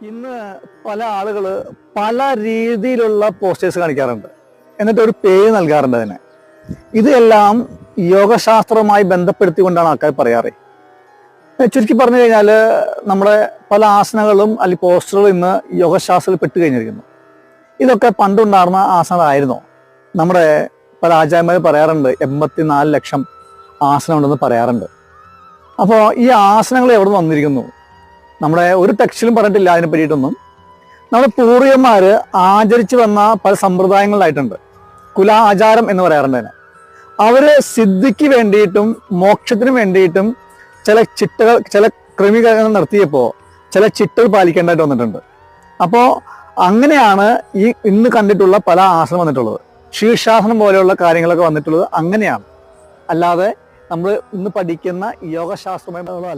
ഇന്ന് പല ആളുകൾ പല രീതിയിലുള്ള പോസ്റ്റേഴ്സ് കാണിക്കാറുണ്ട്, എന്നിട്ട് ഒരു പേര് നൽകാറുണ്ട് അതിന്. ഇതെല്ലാം യോഗശാസ്ത്രവുമായി ബന്ധപ്പെടുത്തിക്കൊണ്ടാണ് ആൾക്കാർ പറയാറ്. ചുരുക്കി പറഞ്ഞു കഴിഞ്ഞാൽ നമ്മുടെ പല ആസനകളും അല്ലെങ്കിൽ പോസ്റ്ററുകളും ഇന്ന് യോഗശാസ്ത്രത്തിൽ പെട്ട് കഴിഞ്ഞിരിക്കുന്നു. ഇതൊക്കെ പണ്ടുണ്ടായിരുന്ന ആസനങ്ങളായിരുന്നോ? നമ്മുടെ പല ആചാര്യന്മാർ പറയാറുണ്ട് 84 ലക്ഷം ആസനം ഉണ്ടെന്ന് പറയാറുണ്ട്. അപ്പോൾ ഈ ആസനങ്ങൾ എവിടെ നിന്ന് വന്നിരിക്കുന്നു? നമ്മുടെ ഒരു ടെക്സ്റ്റിലും പറഞ്ഞിട്ടില്ല അതിനെ പറ്റിയിട്ടൊന്നും. നമ്മുടെ പൂർവികന്മാര് ആചരിച്ചു വന്ന പല സമ്പ്രദായങ്ങളിലായിട്ടുണ്ട്. കുലാചാരം എന്ന് പറയാറുണ്ട് അതിന്. അവര് സിദ്ധിക്ക് വേണ്ടിയിട്ടും മോക്ഷത്തിന് വേണ്ടിയിട്ടും ചില ചിട്ടകൾ, ചില ക്രമീകരണങ്ങൾ നടത്തിയപ്പോൾ ചില ചിട്ടകൾ പാലിക്കേണ്ടതായിട്ട് വന്നിട്ടുണ്ട്. അപ്പോൾ അങ്ങനെയാണ് ഈ ഇന്ന് കണ്ടിട്ടുള്ള പല ആസനം വന്നിട്ടുള്ളത്. ശീർഷാസനം പോലെയുള്ള കാര്യങ്ങളൊക്കെ വന്നിട്ടുള്ളത് അങ്ങനെയാണ്. അല്ലാതെ നമ്മൾ ഇന്ന് പഠിക്കുന്ന യോഗശാസ്ത്രമായി